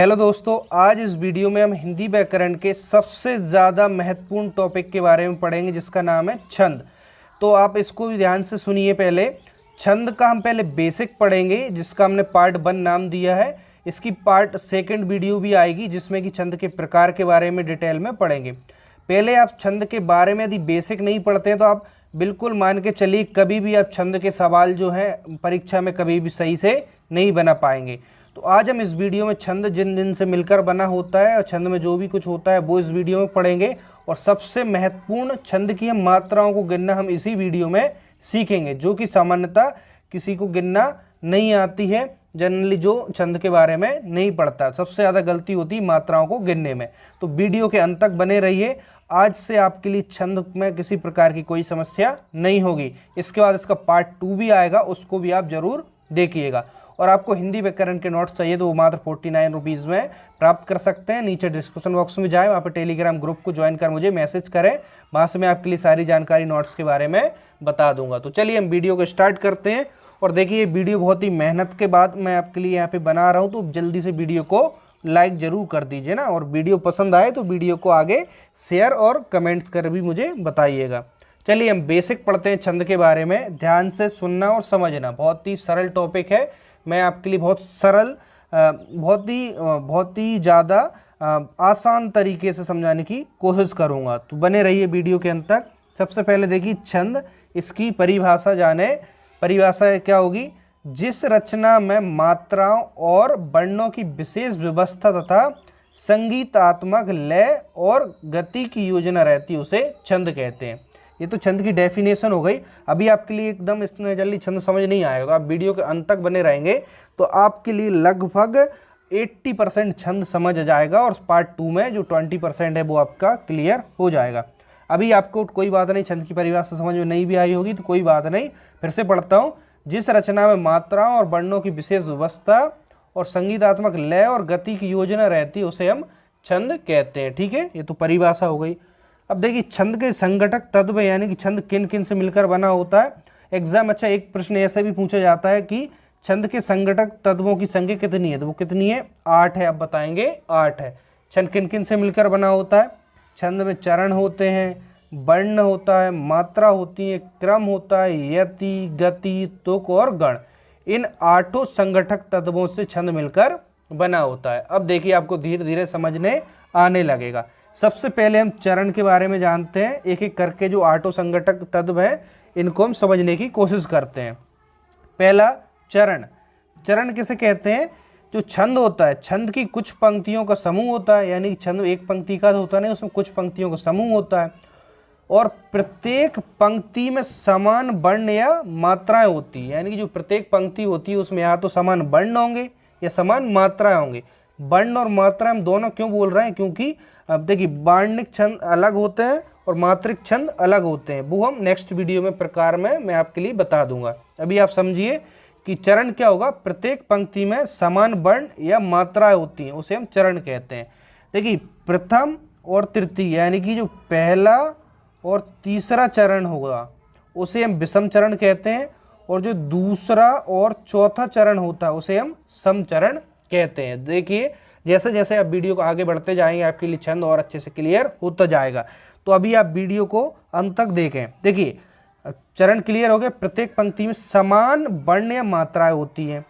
Hello दोस्तों, आज इस वीडियो में हम हिंदी व्याकरण के सबसे ज़्यादा महत्वपूर्ण टॉपिक के बारे में पढ़ेंगे जिसका नाम है छंद। तो आप इसको भी ध्यान से सुनिए। पहले छंद का हम पहले बेसिक पढ़ेंगे जिसका हमने पार्ट 1 नाम दिया है। इसकी पार्ट 2 वीडियो भी आएगी जिसमें कि छंद के प्रकार के बारे में डिटेल में पढ़ेंगे। पहले आप छंद के बारे में यदि बेसिक नहीं पढ़ते हैं तो आप बिल्कुल मान के चलिए कभी भी आप छंद के सवाल जो हैं परीक्षा में कभी भी सही से नहीं बना पाएंगे। तो आज हम इस वीडियो में छंद जिन जिन से मिलकर बना होता है और छंद में जो भी कुछ होता है वो इस वीडियो में पढ़ेंगे। और सबसे महत्वपूर्ण छंद की हम मात्राओं को गिनना हम इसी वीडियो में सीखेंगे, जो कि सामान्यतः किसी को गिनना नहीं आती है। जनरली जो छंद के बारे में नहीं पढ़ता, सबसे ज़्यादा गलती होती है मात्राओं को गिनने में। तो वीडियो के अंत तक बने रहिए। आज से आपके लिए छंद में किसी प्रकार की कोई समस्या नहीं होगी। इसके बाद इसका पार्ट 2 भी आएगा, उसको भी आप जरूर देखिएगा। और आपको हिंदी व्याकरण के नोट्स चाहिए तो वो मात्र 49 रुपीज़ में प्राप्त कर सकते हैं। नीचे डिस्क्रिप्शन बॉक्स में जाएं, वहाँ पर टेलीग्राम ग्रुप को ज्वाइन कर मुझे मैसेज करें, वहाँ से मैं आपके लिए सारी जानकारी नोट्स के बारे में बता दूंगा। तो चलिए हम वीडियो को स्टार्ट करते हैं। और देखिए वीडियो बहुत ही मेहनत के बाद मैं आपके लिए यहाँ पे बना रहा हूँ, तो जल्दी से वीडियो को लाइक ज़रूर कर दीजिए ना। और वीडियो पसंद आए तो वीडियो को आगे शेयर और कमेंट्स कर भी मुझे बताइएगा। चलिए हम बेसिक पढ़ते हैं छंद के बारे में। ध्यान से सुनना और समझना, बहुत ही सरल टॉपिक है। मैं आपके लिए बहुत सरल बहुत ही ज़्यादा आसान तरीके से समझाने की कोशिश करूँगा, तो बने रहिए वीडियो के अंत तक। सबसे पहले देखिए छंद, इसकी परिभाषा जाने। परिभाषा क्या होगी? जिस रचना में मात्राओं और वर्णों की विशेष व्यवस्था तथा संगीतात्मक लय और गति की योजना रहती है उसे छंद कहते हैं। ये तो छंद की डेफिनेशन हो गई। अभी आपके लिए एकदम इतने जल्दी छंद समझ नहीं आएगा, तो आप वीडियो के अंत तक बने रहेंगे तो आपके लिए लगभग 80% छंद समझ जाएगा। और पार्ट 2 में जो 20% है वो आपका क्लियर हो जाएगा। अभी आपको कोई बात नहीं, छंद की परिभाषा समझ में नहीं भी आई होगी तो कोई बात नहीं, फिर से पढ़ता हूँ। जिस रचना में मात्राओं और वर्णों की विशेष व्यवस्था और संगीतात्मक लय और गति की योजना रहती है उसे हम छंद कहते हैं। ठीक है, ये तो परिभाषा हो गई। अब देखिए छंद के संगठक तत्व यानी कि छंद किन किन से मिलकर बना होता है। एग्जाम अच्छा एक प्रश्न ऐसे भी पूछा जाता है कि छंद के संगठक तत्वों की संख्या कितनी है, तो वो कितनी है? 8 है। आप बताएंगे 8 है। छंद किन किन से मिलकर बना होता है? छंद में चरण होते हैं, वर्ण होता है, मात्रा होती है, क्रम होता है, यति, गति, तुक और गण। इन 8 संगठक तत्वों से छंद मिलकर बना होता है। अब देखिए आपको धीरे धीरे समझने आने लगेगा। सबसे पहले हम चरण के बारे में जानते हैं। एक एक करके जो 8 संगठक तत्व हैं इनको हम समझने की कोशिश करते हैं। पहला चरण। चरण किसे कहते हैं? जो छंद होता है, छंद की कुछ पंक्तियों का समूह होता है, यानी छंद एक पंक्ति का होता नहीं, उसमें कुछ पंक्तियों का समूह होता है। और प्रत्येक पंक्ति में समान वर्ण या मात्राएं होती है, यानी कि जो प्रत्येक पंक्ति होती है उसमें या तो समान वर्ण होंगे या समान मात्राएं होंगी। वर्ण और मात्रा हम दोनों क्यों बोल रहे हैं? क्योंकि अब देखिए वर्णिक छंद अलग होते हैं और मात्रिक छंद अलग होते हैं, वो हम नेक्स्ट वीडियो में प्रकार में मैं आपके लिए बता दूंगा। अभी आप समझिए कि चरण क्या होगा। प्रत्येक पंक्ति में समान वर्ण या मात्राएं होती हैं, उसे हम चरण कहते हैं। देखिए प्रथम और तृतीय यानी कि जो पहला और तीसरा चरण होगा उसे हम विषम चरण कहते हैं। और जो दूसरा और चौथा चरण होता है उसे हम सम चरण कहते हैं। देखिए जैसे जैसे आप वीडियो को आगे बढ़ते जाएंगे आपके लिए छंद और अच्छे से क्लियर होता जाएगा। तो अभी आप वीडियो को अंत तक देखें। देखिए चरण क्लियर हो गए। प्रत्येक पंक्ति में समान वर्ण या मात्राएं होती हैं।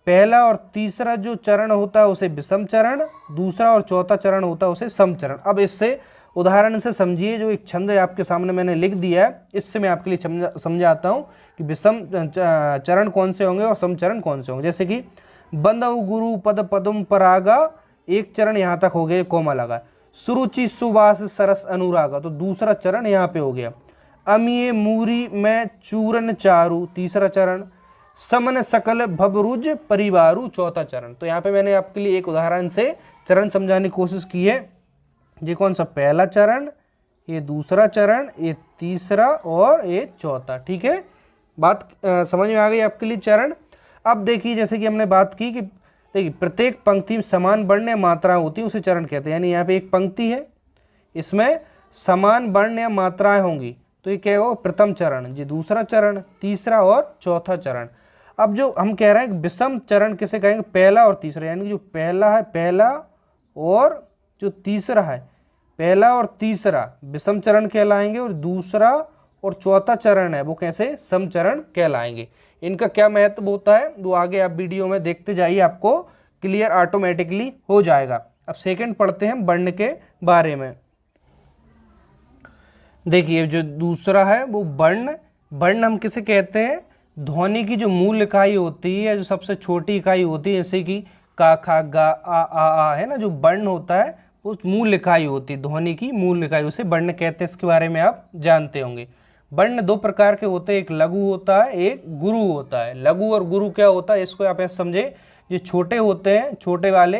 पहला और तीसरा जो चरण होता है उसे विषम चरण, दूसरा और चौथा चरण होता है उसे सम चरण। अब इससे उदाहरण से समझिए, जो एक छंद है आपके सामने मैंने लिख दिया है, इससे मैं आपके लिए समझाता हूँ कि विषम चरण कौन से होंगे और सम चरण कौन से होंगे। जैसे कि बंदव गुरु पद पदम परागा, एक चरण यहाँ तक हो गया, कोमा लगा। सुरुचि सुवास सरस अनुरागा, तो दूसरा चरण यहाँ पे हो गया। अमिये मूरी में चूरन चारू, तीसरा चरण। समन सकल भवरुज परिवारू, चौथा चरण। तो यहाँ पे मैंने आपके लिए एक उदाहरण से चरण समझाने की कोशिश की है। ये कौन सा? पहला चरण, ये दूसरा चरण, ये तीसरा और ये चौथा। ठीक है, बात समझ में आ गई आपके लिए चरण। अब देखिए जैसे कि हमने बात की कि देखिए प्रत्येक पंक्ति में समान वर्ण या मात्रा होती है उसे चरण कहते हैं। यानी यहाँ पे एक पंक्ति है, इसमें समान वर्ण या मात्राएं होंगी, तो ये क्या होगा? प्रथम चरण। ये दूसरा चरण, तीसरा और चौथा चरण। अब जो हम कह रहे हैं विषम चरण किसे कहेंगे, पहला और तीसरा, यानी कि जो पहला है, पहला और जो तीसरा है, पहला और तीसरा विषम चरण कहलाएंगे, और दूसरा और चौथा चरण है वो कैसे, सम चरण कहलाएंगे। इनका क्या महत्व होता है वो आगे आप वीडियो में देखते जाइए, आपको क्लियर ऑटोमेटिकली हो जाएगा। अब सेकंड पढ़ते हैं वर्ण के बारे में। देखिए जो दूसरा है वो वर्ण। वर्ण हम किसे कहते हैं, ध्वनि की जो मूल इकाई होती है, जो सबसे छोटी इकाई होती है, जैसे कि का, खा, गा, आ है ना, जो वर्ण होता है वो मूल इकाई होती है, ध्वनि की मूल इकाई, उसे वर्ण कहते हैं। इसके बारे में आप जानते होंगे। वर्ण दो प्रकार के होते हैं, एक लघु होता है, एक गुरु होता है। लघु और गुरु क्या होता है, इसको आप ऐसे समझे, जो छोटे होते हैं, छोटे वाले,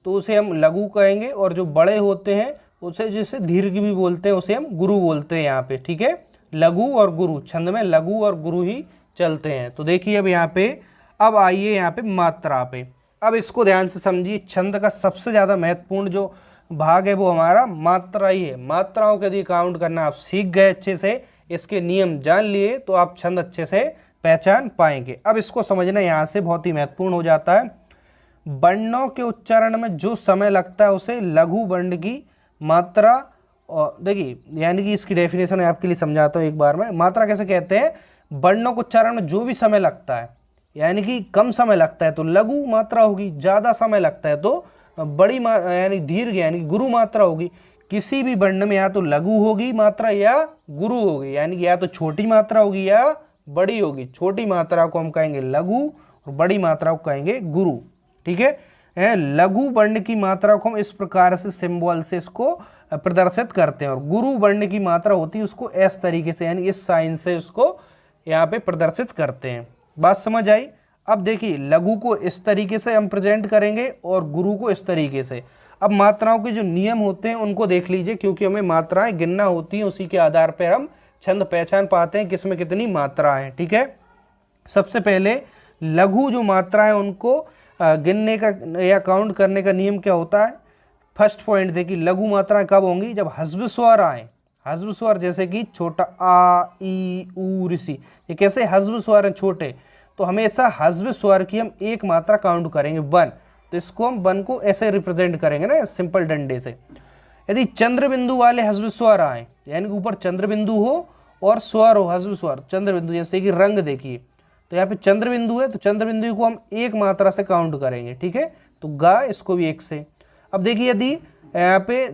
तो उसे हम लघु कहेंगे, और जो बड़े होते हैं उसे जैसे दीर्घ भी बोलते हैं, उसे हम गुरु बोलते हैं यहाँ पे, ठीक है। लघु और गुरु, छंद में लघु और गुरु ही चलते हैं। तो देखिए अब यहाँ पे, अब आइए यहाँ पे मात्रा पे। अब इसको ध्यान से समझिए, छंद का सबसे ज़्यादा महत्वपूर्ण जो भाग है वो हमारा मात्रा ही है। मात्राओं के यदि काउंट करना आप सीख गए अच्छे से, इसके नियम जान लिए, तो आप छंद अच्छे से पहचान पाएंगे। अब इसको समझना यहाँ से बहुत ही महत्वपूर्ण हो जाता है। वर्णों के उच्चारण में जो समय लगता है उसे लघु वर्ण की मात्रा, और देखिए यानी कि इसकी डेफिनेशन मैं आपके लिए समझाता हूँ एक बार में। मात्रा कैसे कहते हैं, वर्णों को उच्चारण में जो भी समय लगता है, यानी कि कम समय लगता है तो लघु मात्रा होगी, ज़्यादा समय लगता है तो बड़ी यानी दीर्घ यानी गुरु मात्रा होगी। किसी भी वर्ण में या तो लघु होगी मात्रा या गुरु होगी, यानी कि या तो छोटी मात्रा होगी या बड़ी होगी। छोटी मात्रा को हम कहेंगे लघु और बड़ी मात्रा को कहेंगे गुरु, ठीक है। लघु वर्ण की मात्रा को हम इस प्रकार से सिंबल से इसको प्रदर्शित करते हैं, और गुरु वर्ण की मात्रा होती है उसको इस तरीके से, यानी इस साइन से उसको यहाँ पे प्रदर्शित करते हैं। बात समझ आई। अब देखिए लघु को इस तरीके से हम प्रेजेंट करेंगे और गुरु को इस तरीके से। अब मात्राओं के जो नियम होते हैं उनको देख लीजिए, क्योंकि हमें मात्राएं गिनना होती हैं, उसी के आधार पर हम छंद पहचान पाते हैं किसमें कितनी मात्रा है, ठीक है। सबसे पहले लघु जो मात्रा है उनको गिनने का या काउंट करने का नियम क्या होता है। फर्स्ट पॉइंट देखिए, लघु मात्राएं कब होंगी, जब हस्व स्वर आए। हस्व स्वर जैसे कि छोटा आ, ई, ऊ, ऋषि, ये कैसे हस्व स्वर हैं छोटे, तो हमेशा हस्व स्वर की हम एक मात्रा काउंट करेंगे 1, तो इसको हम 1 को ऐसे रिप्रेजेंट करेंगे ना, सिंपल डंडे से। यदि चंद्र बिंदु वाले हस्व स्वर आए, यानी कि ऊपर चंद्र बिंदु हो और स्वर हो हस्व स्वर, चंद्र बिंदु, जैसे कि रंग देखिए, तो यहाँ पे चंद्र बिंदु है, तो चंद्र बिंदु को हम एक मात्रा से काउंट करेंगे, ठीक है। तो गा, इसको भी 1 से। अब देखिए यदि यहाँ पे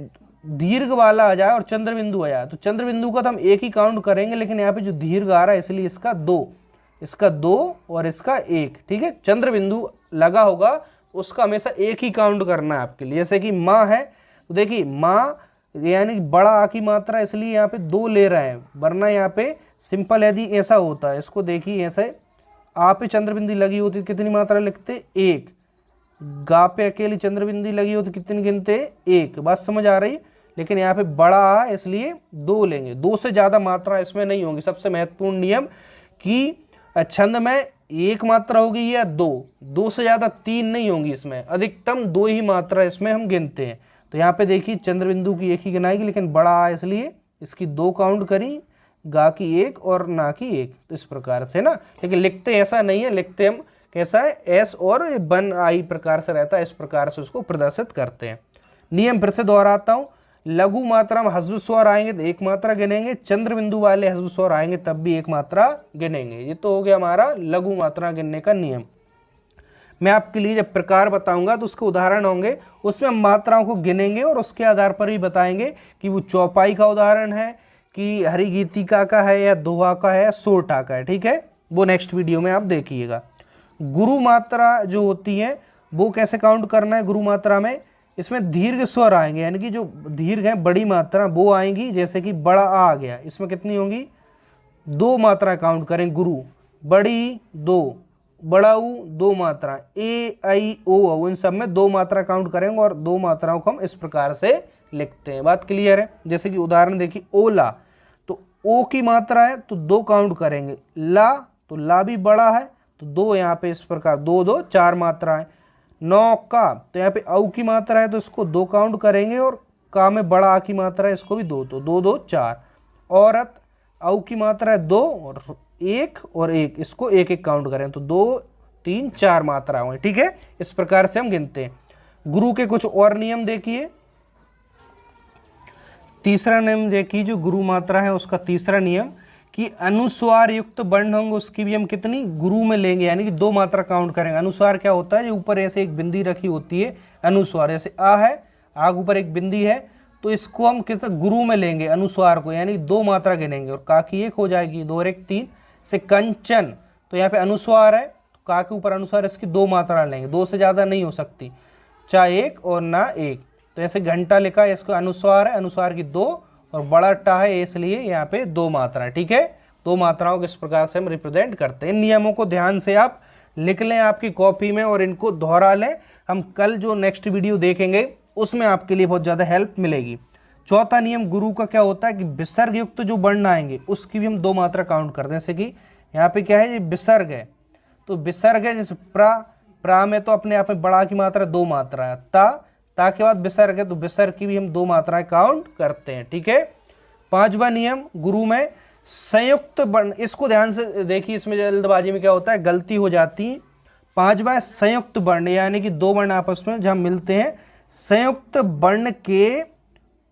दीर्घ वाला आ जाए और चंद्र बिंदु आ जाए, तो चंद्र बिंदु का तो हम 1 ही काउंट करेंगे, लेकिन यहाँ पे जो दीर्घ आ रहा है इसलिए इसका 2, इसका 2 और इसका 1, ठीक है। चंद्र बिंदु लगा होगा उसका हमेशा 1 ही काउंट करना है आपके लिए। जैसे कि माँ है, तो देखिए माँ यानी बड़ा आ की मात्रा, इसलिए यहाँ पे 2 ले रहे हैं, वरना यहाँ पे सिंपल यदि ऐसा होता है, इसको देखिए ऐसे आ पे चंद्र बिंदु लगी होती कितनी मात्रा लिखते, 1। गा पे अकेली चंद्र बिंदु लगी होती कितनी गिनते, 1। बात समझ आ रही है। लेकिन यहाँ पे बड़ा आ इसलिए 2 लेंगे, 2 से ज़्यादा मात्रा इसमें नहीं होंगी। सबसे महत्वपूर्ण नियम कि छंद में 1 मात्रा होगी या 2 से ज़्यादा 3 नहीं होंगी, इसमें अधिकतम 2 ही मात्रा इसमें हम गिनते हैं। तो यहाँ पे देखिए चंद्र बिंदु की 1 ही गिनाएगी, लेकिन बड़ा आ इसलिए इसकी 2 काउंट करी, गा की 1 और ना की 1, तो इस प्रकार से ना। लेकिन लिखते ऐसा नहीं है, लिखते हम कैसा है, एस और 1 आई प्रकार से रहता है, इस प्रकार से उसको प्रदर्शित करते हैं। नियम फिर से दोहराता हूँ, लघु मात्रा में हस्व स्वर आएंगे तो 1 मात्रा गिनेंगे, चंद्र बिंदु वाले हस्व स्वर आएंगे तब भी 1 मात्रा गिनेंगे। ये तो हो गया हमारा लघु मात्रा गिनने का नियम। मैं आपके लिए जब प्रकार बताऊंगा तो उसके उदाहरण होंगे, उसमें हम मात्राओं को गिनेंगे और उसके आधार पर ही बताएंगे कि वो चौपाई का उदाहरण है कि हरिगीतिका का है या दोहा का है या सोरठा का है, ठीक है। वो नेक्स्ट वीडियो में आप देखिएगा। गुरु मात्रा जो होती है वो कैसे काउंट करना है। गुरु मात्रा में इसमें दीर्घ स्वर आएंगे, यानी कि जो दीर्घ है बड़ी मात्रा वो आएंगी, जैसे कि बड़ा आ गया, इसमें कितनी होंगी, 2 मात्रा काउंट करें। गुरु बड़ी 2, बड़ा ऊ 2 मात्रा, ए आई ओ, इन सब में 2 मात्रा काउंट करेंगे और 2 मात्राओं को हम इस प्रकार से लिखते हैं। बात क्लियर है। जैसे कि उदाहरण देखिए, ओला, तो ओ की मात्रा है तो 2 काउंट करेंगे, ला तो ला भी बड़ा है तो 2 यहाँ पे इस प्रकार 2 2 4 मात्रा है। नौका, तो यहाँ पे औ की मात्रा है तो इसको 2 काउंट करेंगे, और का में बड़ा आ की मात्रा है इसको भी 2, तो 2 2 4। औरत, औ की मात्रा है 2 और 1 और 1, इसको 1 1 काउंट करें तो 2 3 4 मात्राएं हुई। ठीक है, इस प्रकार से हम गिनते हैं। गुरु के कुछ और नियम देखिए। तीसरा नियम देखिए, जो गुरु मात्रा है उसका तीसरा नियम कि अनुस्वार युक्त वर्ण होंगे उसकी भी हम कितनी गुरु में लेंगे, यानी कि 2 मात्रा काउंट करेंगे। अनुस्वार क्या होता है, जो ऊपर ऐसे एक बिंदी रखी होती है अनुस्वार, जैसे आ है, आग ऊपर एक बिंदी है, तो इसको हम किस गुरु में लेंगे अनुस्वार को, यानी 2 मात्रा गिनेंगे और का की 1 हो जाएगी, 2 और 1 3। से कंचन, तो यहाँ पे अनुस्वार है तो का के ऊपर अनुस्वार, इसकी 2 मात्रा लेंगे, 2 से ज़्यादा नहीं हो सकती, चाहे 1 और ना 1। तो ऐसे घंटा लिखा है, इसको अनुस्वार है, अनुस्वार की 2 और बड़ा टा है इसलिए यहाँ पे 2 मात्रा। ठीक है, 2 मात्राओं को इस प्रकार से हम रिप्रेजेंट करते हैं। इन नियमों को ध्यान से आप लिख लें आपकी कॉपी में और इनको दोहरा लें। हम कल जो नेक्स्ट वीडियो देखेंगे उसमें आपके लिए बहुत ज़्यादा हेल्प मिलेगी। चौथा नियम गुरु का क्या होता है कि विसर्ग युक्त जो वर्ण आएंगे उसकी भी हम 2 मात्रा काउंट करते हैं। जैसे कि यहाँ पे क्या है, ये विसर्ग है, तो विसर्ग है, जैसे प्रा में तो अपने आप में बड़ा की मात्रा 2 मात्रा है, ता के बाद विसर्ग है, तो विसर्ग की भी हम 2 मात्राएं काउंट करते हैं। ठीक है, 5वां नियम गुरु में संयुक्त वर्ण, इसको ध्यान से देखिए, इसमें जल्दबाजी में क्या होता है गलती हो जाती है। 5वां संयुक्त वर्ण, यानी कि 2 वर्ण आपस में जहाँ मिलते हैं, संयुक्त वर्ण के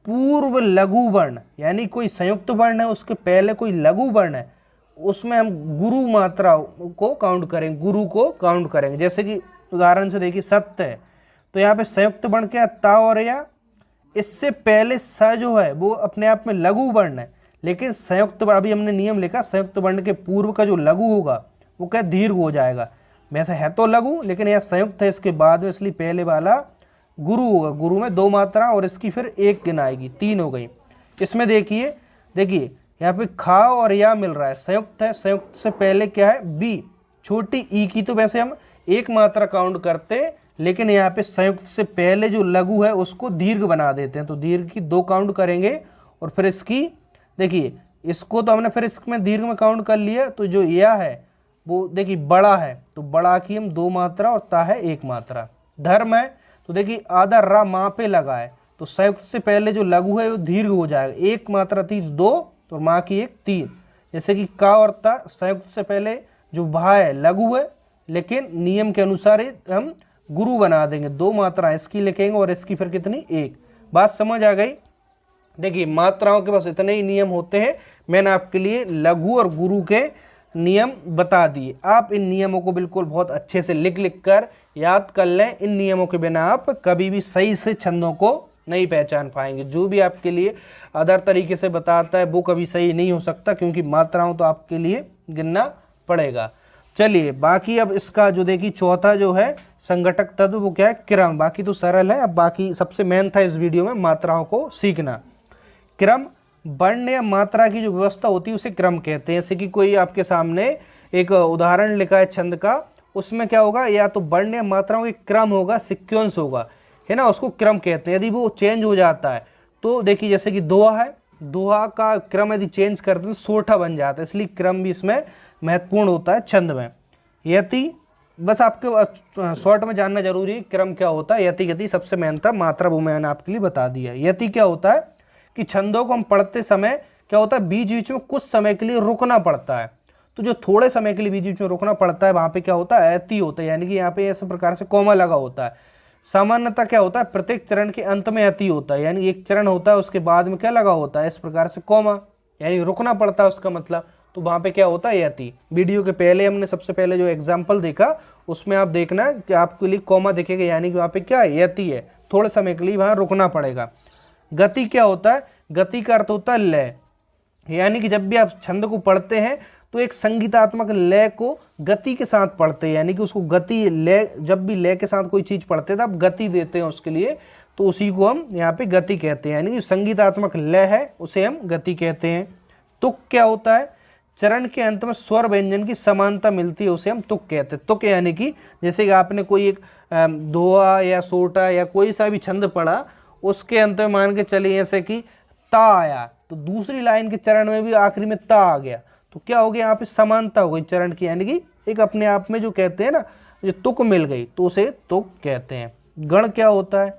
पूर्व लघु वर्ण, यानी कोई संयुक्त वर्ण है उसके पहले कोई लघु वर्ण है, उसमें हम गुरु मात्रा को काउंट करेंगे, गुरु को काउंट करेंगे। जैसे कि उदाहरण से देखिए सत्य है, तो यहाँ पे संयुक्त वर्ण क्या है, ता और या, इससे पहले स जो है वो अपने आप में लघु वर्ण है, लेकिन संयुक्त वर्ण, अभी हमने नियम लिखा संयुक्त वर्ण के पूर्व का जो लघु होगा वो क्या दीर्घ हो जाएगा। वैसे है तो लघु लेकिन यह संयुक्त है इसके बाद में, इसलिए पहले वाला गुरु होगा। गुरु में 2 मात्रा और इसकी फिर 1 गिनाएगी, 3 हो गई। इसमें देखिए यहाँ पे खा और या मिल रहा है, संयुक्त है, संयुक्त से पहले क्या है बी, छोटी ई की तो वैसे हम 1 मात्रा काउंट करते, लेकिन यहाँ पे संयुक्त से पहले जो लघु है उसको दीर्घ बना देते हैं, तो दीर्घ की 2 काउंट करेंगे। और फिर इसकी देखिए, इसको तो हमने फिर इसमें दीर्घ में काउंट कर लिया, तो जो या है वो देखिए बड़ा है, तो बड़ा की हम 2 मात्रा और ता है 1 मात्रा। धर्म है, तो देखिए आधा रा माँ पे लगा है, तो संयुक्त से पहले जो लघु है वो दीर्घ हो जाएगा, 1 मात्रा थी 2 तो माँ की 1 3। जैसे कि का और ता, संयुक्त से पहले जो भा है लघु है, लेकिन नियम के अनुसार हम गुरु बना देंगे, 2 मात्रा इसकी लिखेंगे और इसकी फिर कितनी 1। बात समझ आ गई। देखिए मात्राओं के बस इतने ही नियम होते हैं, मैंने आपके लिए लघु और गुरु के नियम बता दिए। आप इन नियमों को बिल्कुल बहुत अच्छे से लिख कर याद कर लें। इन नियमों के बिना आप कभी भी सही से छंदों को नहीं पहचान पाएंगे। जो भी आपके लिए अदर तरीके से बताता है वो कभी सही नहीं हो सकता, क्योंकि मात्राओं तो आपके लिए गिनना पड़ेगा। चलिए बाकी अब इसका जो देखिए चौथा जो है संघटक तत्व वो क्या है, क्रम। बाकी तो सरल है, अब बाकी सबसे मेन था इस वीडियो में मात्राओं को सीखना। क्रम, वर्ण या मात्रा की जो व्यवस्था होती है उसे क्रम कहते हैं। जैसे कि कोई आपके सामने एक उदाहरण लिखा है छंद का, उसमें क्या होगा, या तो वर्ण या मात्राओं के क्रम होगा, सीक्वेंस होगा, है ना, उसको क्रम कहते हैं। यदि वो चेंज हो जाता है तो देखिए जैसे कि दोहा है, दोहा का क्रम यदि चेंज करते हैं तो सोठा बन जाता है, इसलिए क्रम भी इसमें महत्वपूर्ण होता है छंद में। यति, बस आपके शॉर्ट में जानना जरूरी है क्रम क्या होता है। यति गति सबसे मेन था, मात्रा वो मैंने आपके लिए बता दिया। यति क्या होता है कि छंदों को हम पढ़ते समय क्या होता है, बीच बीच में कुछ समय के लिए रुकना पड़ता है, तो जो थोड़े समय के लिए बीच बीच में रुकना पड़ता है वहां पे क्या होता है, यति होता है, यानी कि यहाँ पे ऐसे प्रकार से कॉमा लगा होता है। सामान्यतः क्या होता है, प्रत्येक चरण के अंत में यति होता है, यानी एक चरण होता है उसके बाद में क्या लगा होता है, इस प्रकार से कॉमा, यानी रुकना पड़ता है उसका मतलब, तो वहां पे क्या होता है यति। वीडियो के पहले हमने सबसे पहले जो एग्जाम्पल देखा उसमें आप देखना कि आपके लिए कॉमा दिखेगा, यानी कि वहां पे क्या यति है, थोड़े समय के लिए वहां रुकना पड़ेगा। गति क्या होता है, गति का अर्थ होता है लय, यानी कि जब भी आप छंद को पढ़ते हैं तो एक संगीतात्मक लय को गति के साथ पढ़ते हैं, यानी कि उसको गति लय, जब भी लय के साथ कोई चीज पढ़ते हैं तो आप गति देते हैं उसके लिए, तो उसी को हम यहाँ पे गति कहते हैं, यानी कि संगीतात्मक लय है उसे हम गति कहते हैं। तुक क्या होता है, चरण के अंत में स्वर व्यंजन की समानता मिलती है उसे हम तुक कहते हैं। तुक यानी कि जैसे कि आपने कोई एक दोहा या सोटा या कोई सा भी छंद पढ़ा, उसके अंत में मान के चलिए जैसे कि ता आया, तो दूसरी लाइन के चरण में भी आखिरी में ता आ गया, तो क्या हो गया, यहाँ पे समानता हो गई चरण की, यानी कि एक अपने आप में जो कहते हैं ना, जो तुक मिल गई तो उसे तुक कहते हैं। गण क्या होता है,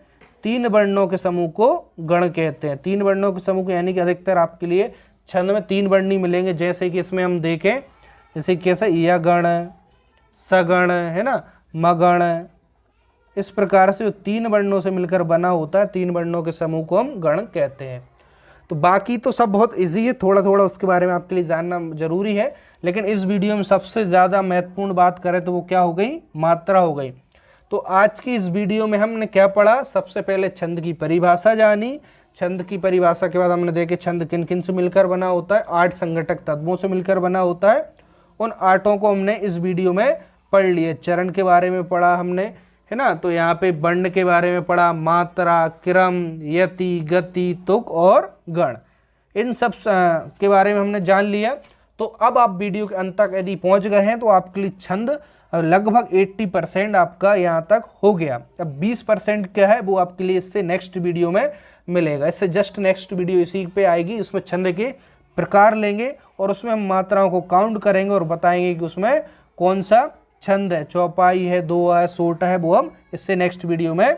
3 वर्णों के समूह को गण कहते हैं। 3 वर्णों के समूह को, यानी कि अधिकतर आपके लिए छंद में 3 वर्ण ही मिलेंगे, जैसे कि इसमें हम देखें, जैसे कैसे या गण, सगण, है ना, मगण। इस प्रकार से 3 वर्णों से मिलकर बना होता है, 3 वर्णों के समूह को हम गण कहते हैं। तो बाकी तो सब बहुत इजी है, थोड़ा थोड़ा उसके बारे में आपके लिए जानना जरूरी है, लेकिन इस वीडियो में सबसे ज़्यादा महत्वपूर्ण बात करें तो वो क्या हो गई, मात्रा हो गई। तो आज की इस वीडियो में हमने क्या पढ़ा, सबसे पहले छंद की परिभाषा जानी। छंद की परिभाषा के बाद हमने देखे छंद किन किन से मिलकर बना होता है, 8 संघटक तत्वों से मिलकर बना होता है। उन 8 को हमने इस वीडियो में पढ़ लिए। चरण के बारे में पढ़ा हमने, है ना, तो यहाँ पे वर्ण के बारे में पढ़ा, मात्रा, क्रम, यति, गति, तुक और गण, इन सब के बारे में हमने जान लिया। तो अब आप वीडियो के अंत तक यदि पहुंच गए हैं तो आपके लिए छंद लगभग 80% आपका यहाँ तक हो गया। अब 20% क्या है वो आपके लिए इससे नेक्स्ट वीडियो में मिलेगा। इससे जस्ट नेक्स्ट वीडियो इसी पे आएगी, इसमें छंद के प्रकार लेंगे और उसमें हम मात्राओं को काउंट करेंगे और बताएंगे कि उसमें कौन सा छंद है, चौपाई है, दोहा है, सोटा है, वो हम इससे नेक्स्ट वीडियो में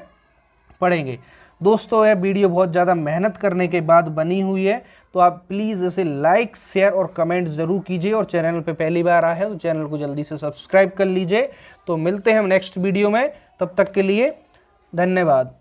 पढ़ेंगे। दोस्तों यह वीडियो बहुत ज़्यादा मेहनत करने के बाद बनी हुई है, तो आप प्लीज़ इसे लाइक, शेयर और कमेंट ज़रूर कीजिए, और चैनल पे पहली बार आए हैं तो चैनल को जल्दी से सब्सक्राइब कर लीजिए। तो मिलते हैं हम नेक्स्ट वीडियो में, तब तक के लिए धन्यवाद।